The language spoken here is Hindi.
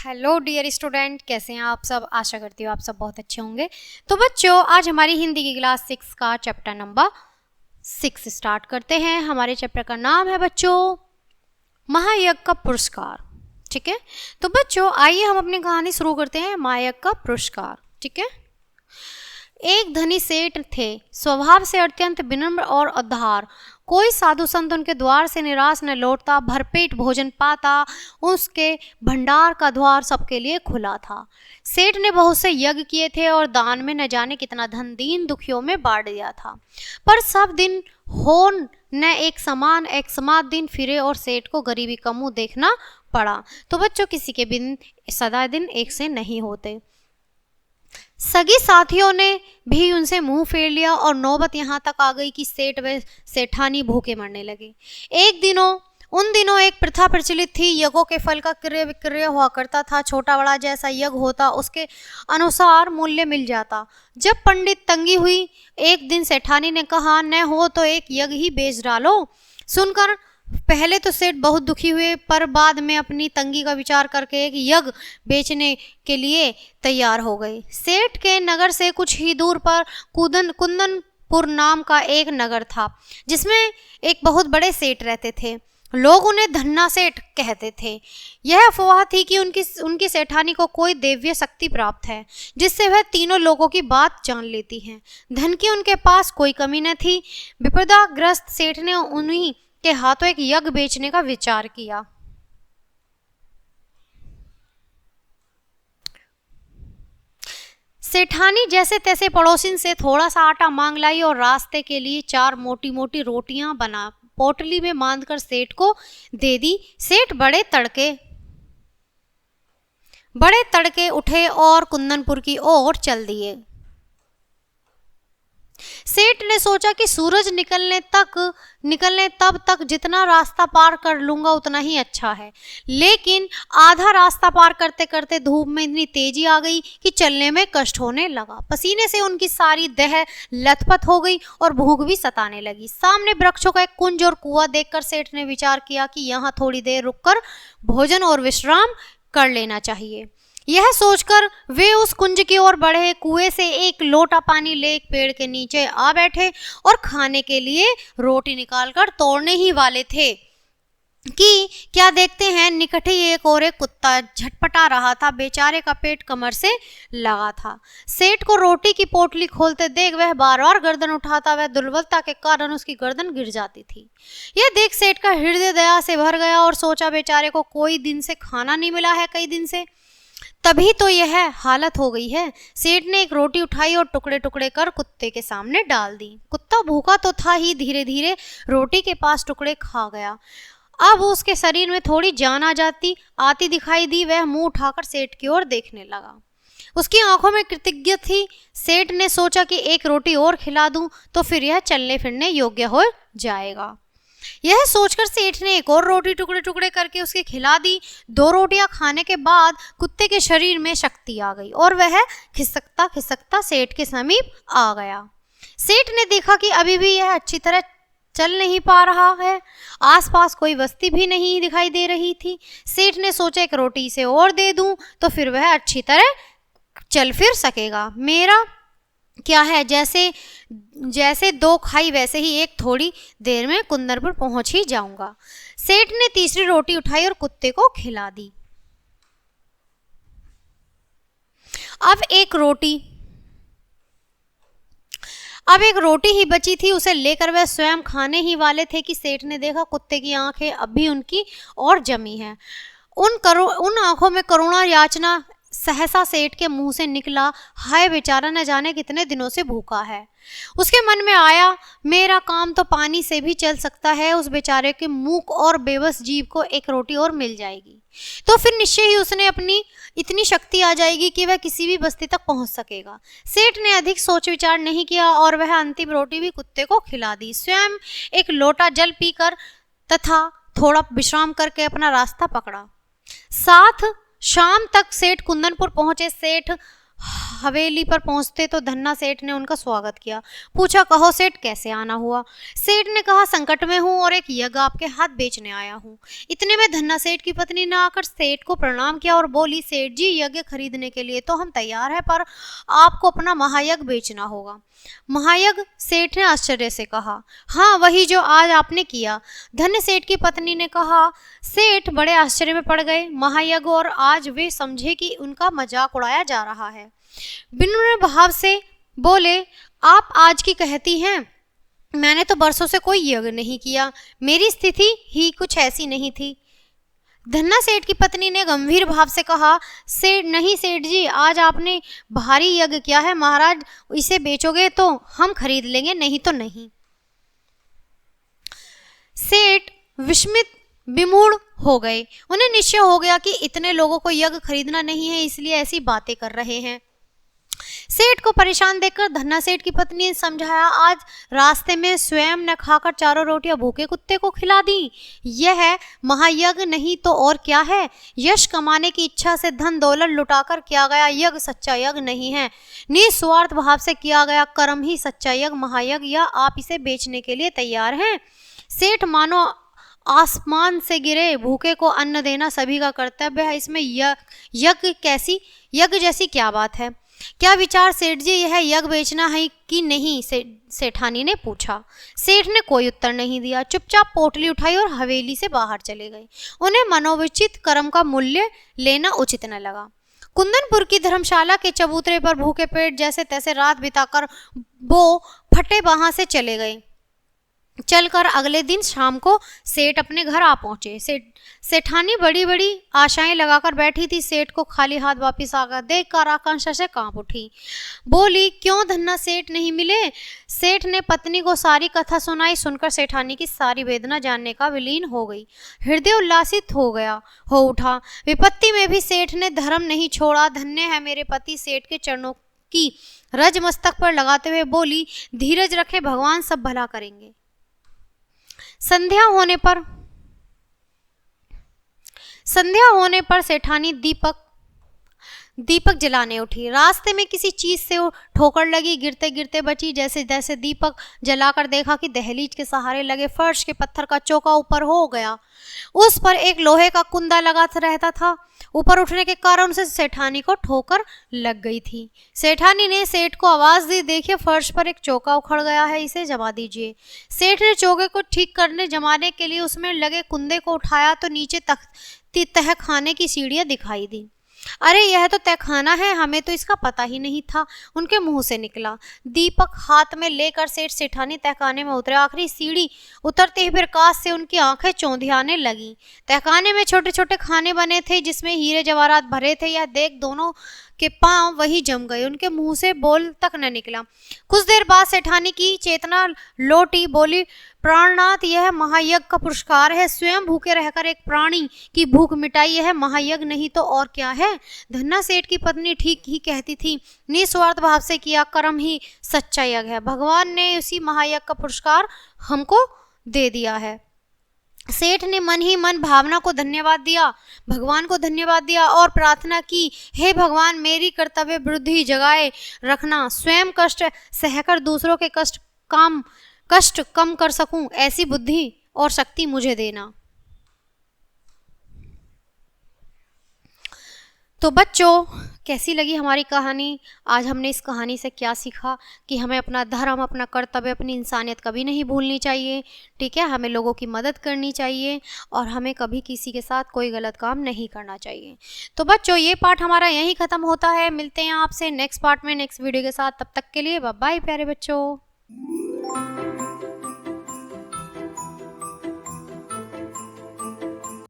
हेलो डियर स्टूडेंट, कैसे हैं आप सब। आशा करती हूँ आप सब बहुत अच्छे होंगे। तो बच्चों, आज हमारी हिंदी की क्लास 6 का चैप्टर नंबर 6 स्टार्ट करते हैं। हमारे चैप्टर का नाम है बच्चों महायज्ञ का पुरस्कार। ठीक है, तो बच्चों आइए हम अपनी कहानी शुरू करते हैं। महायज्ञ का पुरस्कार। ठीक है। एक धनी सेठ थे, स्वभाव से अत्यंत विनम्र और उदार। कोई साधु संत उनके द्वार से निराश न लौटता, भरपेट भोजन पाता। उसके भंडार का द्वार सबके लिए खुला था। सेठ ने बहुत से यज्ञ किए थे और दान में न जाने कितना धन दीन दुखियों में बांट दिया था, पर सब दिन हो न एक समान दिन फिरे और सेठ को गरीबी का मुंह देखना पड़ा। तो बच्चों, किसी के दिन सदा दिन एक से नहीं होते। सगी साथियों ने भी उनसे मुंह फेर लिया और नौबत यहाँ तक आ गई कि सेठ व सेठानी भूखे मरने लगे। उन दिनों एक प्रथा प्रचलित थी। यज्ञों के फल का क्रय विक्रय हुआ करता था। छोटा बड़ा जैसा यज्ञ होता उसके अनुसार मूल्य मिल जाता। जब पंडित तंगी हुई, एक दिन सेठानी ने कहा, न हो तो एक यज्ञ ही बेच डालो। सुनकर पहले तो सेठ बहुत दुखी हुए, पर बाद में अपनी तंगी का विचार करके एक यज्ञ बेचने के लिए तैयार हो गए। सेठ के नगर से कुछ ही दूर पर कुंदनपुर नाम का एक नगर था, जिसमें एक बहुत बड़े सेठ रहते थे। लोग उन्हें धन्ना सेठ कहते थे। यह अफवाह थी कि उनकी सेठानी को कोई दैवीय शक्ति प्राप्त है, जिससे वह तीनों लोगों की बात जान लेती हैं। धन की उनके पास कोई कमी न थी। विपदाग्रस्त सेठ ने उन्हीं के हाथों एक यज्ञ बेचने का विचार किया। सेठानी जैसे तैसे पड़ोसिन से थोड़ा सा आटा मांग लाई और रास्ते के लिए 4 मोटी मोटी रोटियां बना पोटली में बांधकर सेठ को दे दी। सेठ बड़े तड़के उठे और कुंदनपुर की ओर चल दिए। सेठ ने सोचा कि सूरज निकलने तब तक जितना रास्ता पार कर लूंगा उतना ही अच्छा है। लेकिन आधा रास्ता पार करते करते धूप में इतनी तेजी आ गई कि चलने में कष्ट होने लगा। पसीने से उनकी सारी देह लथपथ हो गई और भूख भी सताने लगी। सामने वृक्षों का एक कुंज और कुआं देखकर सेठ ने विचार किया कि यहाँ थोड़ी देर रुककर भोजन और विश्राम कर लेना चाहिए। यह सोचकर वे उस कुंज की ओर बढ़े। कुएं से एक लोटा पानी ले एक पेड़ के नीचे आ बैठे और खाने के लिए रोटी निकालकर तोड़ने ही वाले थे कि क्या देखते हैं, निकट ही एक कुत्ता झटपटा रहा था। बेचारे का पेट कमर से लगा था। सेठ को रोटी की पोटली खोलते देख वह बार बार गर्दन उठाता। वह दुर्बलता के कारण उसकी गर्दन गिर जाती थी। यह देख सेठ का हृदय दया से भर गया और सोचा, बेचारे को कोई दिन से खाना नहीं मिला है, कई दिन से, तभी तो यह हालत हो गई है। सेठ ने एक रोटी उठाई और टुकड़े टुकड़े कर कुत्ते के सामने डाल दी। कुत्ता भूखा तो था ही, धीरे धीरे रोटी के पास टुकड़े खा गया। अब उसके शरीर में थोड़ी जान आती दिखाई दी। वह मुंह उठाकर सेठ की ओर देखने लगा। उसकी आंखों में कृतज्ञ थी। सेठ ने सोचा कि एक रोटी और खिला दूं तो फिर यह चलने फिरने योग्य हो जाएगा। यह सोचकर सेठ ने एक और रोटी टुकड़े टुकड़े करके उसके खिला दी। 2 रोटियां खाने के बाद कुत्ते के शरीर में शक्ति आ गई और वह खिसकता खिसकता सेठ के समीप आ गया। सेठ ने देखा कि अभी भी यह अच्छी तरह चल नहीं पा रहा है। आसपास कोई बस्ती भी नहीं दिखाई दे रही थी। सेठ ने सोचा, एक रोटी इसे और दे दूं तो फिर वह अच्छी तरह चल फिर सकेगा। मेरा क्या है, जैसे 2 खाई वैसे ही एक थोड़ी देर में कुंदनपुर पहुंच ही जाऊंगा। सेठ ने तीसरी रोटी उठाई और कुत्ते को खिला दी। अब एक रोटी ही बची थी। उसे लेकर वह स्वयं खाने ही वाले थे कि सेठ ने देखा कुत्ते की आंखें अब भी उनकी और जमी हैं। उन आंखों में करुणा याचना सहसा सेठ के मुंह से निकला, हाय बेचारा न जाने कितने दिनों से भूखा है। उसके मन में आया, मेरा काम तो पानी से भी चल सकता है, उस बेचारे के मूक और बेबस जीव को एक रोटी और मिल जाएगी तो फिर निश्चय ही उसने अपनी इतनी शक्ति आ जाएगी कि वह किसी भी बस्ती तक पहुंच सकेगा। सेठ ने अधिक सोच विचार नहीं किया और वह अंतिम रोटी भी कुत्ते को खिला दी। स्वयं एक लोटा जल पीकर तथा थोड़ा विश्राम करके अपना रास्ता पकड़ा। शाम तक सेठ कुंदनपुर पहुंचे। सेठ हवेली पर पहुंचते तो धन्ना सेठ ने उनका स्वागत किया। पूछा, कहो सेठ, कैसे आना हुआ? सेठ ने कहा, संकट में हूँ और एक यज्ञ आपके हाथ बेचने आया हूँ। इतने में धन्ना सेठ की पत्नी ने आकर सेठ को प्रणाम किया और बोली, सेठ जी, यज्ञ खरीदने के लिए तो हम तैयार हैं, पर आपको अपना महायज्ञ बेचना होगा। महायज्ञ? सेठ ने आश्चर्य से कहा। हाँ, वही जो आज आपने किया। धन्य सेठ की पत्नी ने कहा। सेठ बड़े आश्चर्य में पड़ गए। महायज्ञ, और आज वे समझे कि उनका मजाक उड़ाया जा रहा है। विनम्र भाव से बोले, आप आज की कहती हैं? मैंने तो बरसों से कोई यज्ञ नहीं किया, मेरी स्थिति ही कुछ ऐसी नहीं थी। धन्ना सेठ की पत्नी ने गंभीर भाव से कहा, सेठ नहीं सेठ जी, आज आपने भारी यज्ञ किया है महाराज, इसे बेचोगे तो हम खरीद लेंगे, नहीं तो नहीं। सेठ विस्मित विमूढ़ हो गए। उन्हें निश्चय हो गया कि इतने लोगों को यज्ञ खरीदना नहीं है, इसलिए ऐसी बातें कर रहे हैं। सेठ को परेशान देखकर धन्ना सेठ की पत्नी ने समझाया, आज रास्ते में स्वयं न खाकर चारों रोटियां भूखे कुत्ते को खिला दी। यह महायज्ञ नहीं तो और क्या है? यश कमाने की इच्छा से धन दौलत लुटाकर किया गया यज्ञ सच्चा यज्ञ नहीं है। निस्वार्थ भाव से किया गया कर्म ही सच्चा यज्ञ महायज्ञ, या आप इसे बेचने के लिए तैयार हैं? सेठ मानो आसमान से गिरे, भूखे को अन्न देना सभी का कर्तव्य है, इसमें यज्ञ जैसी क्या बात है? क्या विचार सेठ जी, यह यज्ञ बेचना है कि नहीं? सेठानी ने पूछा। सेठ ने कोई उत्तर नहीं दिया, चुपचाप पोटली उठाई और हवेली से बाहर चले गए। उन्हें मनोविचित कर्म का मूल्य लेना उचित न लगा। कुंदनपुर की धर्मशाला के चबूतरे पर भूखे पेट जैसे तैसे रात बिताकर वो फटे वहां से चले गए। चलकर अगले दिन शाम को सेठ अपने घर आ पहुंचे। सेठानी बड़ी बड़ी आशाएं लगाकर बैठी थी। सेठ को खाली हाथ वापस आ गया देखकर आकांक्षा से कांप उठी। बोली, क्यों धन्ना सेठ नहीं मिले? सेठ ने पत्नी को सारी कथा सुनाई। सुनकर सेठानी की सारी वेदना जानने का विलीन हो गई। हृदय उल्लासित हो उठा। विपत्ति में भी सेठ ने धर्म नहीं छोड़ा। धन्य है मेरे पति। सेठ के चरणों की रज मस्तक पर लगाते हुए बोली, धीरज रखे, भगवान सब भला करेंगे। संध्या होने पर सेठानी दीपक जलाने उठी। रास्ते में किसी चीज से ठोकर लगी, गिरते गिरते बची। जैसे जैसे दीपक जलाकर देखा कि दहलीज के सहारे लगे फर्श के पत्थर का चौका ऊपर हो गया। उस पर एक लोहे का कुंदा लगा रहता था। ऊपर उठने के कारण उसे सेठानी को ठोकर लग गई थी। सेठानी ने सेठ को आवाज दी, देखिए फर्श पर एक चौका उखड़ गया है, इसे जमा दीजिए। सेठ ने चौके को ठीक करने जमाने के लिए उसमें लगे कुंदे को उठाया तो नीचे तहखाने की सीढ़ियां दिखाई दी। अरे यह तो तहखाना है, हमें तो इसका पता ही नहीं था, उनके मुंह से निकला। दीपक हाथ में लेकर सेठानी तहखाने में उतरे। आखिरी सीढ़ी उतरते ही प्रकाश से उनकी आंखें चौंधियाने लगी। तहखाने में छोटे छोटे खाने बने थे जिसमें हीरे जवाहरात भरे थे। यह देख दोनों के पांव वही जम गए, उनके मुंह से बोल तक न निकला। कुछ देर बाद सेठानी की चेतना लौटी। बोली, प्राणनाथ, यह महायज्ञ का पुरस्कार है। स्वयं भूखे रहकर एक प्राणी की भूख मिटाई, यह महायज्ञ नहीं तो और क्या है? धन्ना सेठ की पत्नी ठीक ही कहती थी। निस्वार्थ भाव से किया कर्म ही सच्चा यज्ञ है। भगवान ने उसी महायज्ञ का पुरस्कार हमको दे दिया है। सेठ ने मन ही मन भावना को धन्यवाद दिया, भगवान को धन्यवाद दिया और प्रार्थना की, हे भगवान, मेरी कर्तव्य बुद्धि जगाए रखना। स्वयं कष्ट सहकर दूसरों के कष्ट कम कर सकूं, ऐसी बुद्धि और शक्ति मुझे देना। तो बच्चों, कैसी लगी हमारी कहानी? आज हमने इस कहानी से क्या सीखा कि हमें अपना धर्म, अपना कर्तव्य, अपनी इंसानियत कभी नहीं भूलनी चाहिए। ठीक है, हमें लोगों की मदद करनी चाहिए और हमें कभी किसी के साथ कोई गलत काम नहीं करना चाहिए। तो बच्चों, ये पार्ट हमारा यहीं ख़त्म होता है। मिलते हैं आपसे नेक्स्ट पार्ट में, नेक्स्ट वीडियो के साथ। तब तक के लिए बाय बाय प्यारे बच्चों।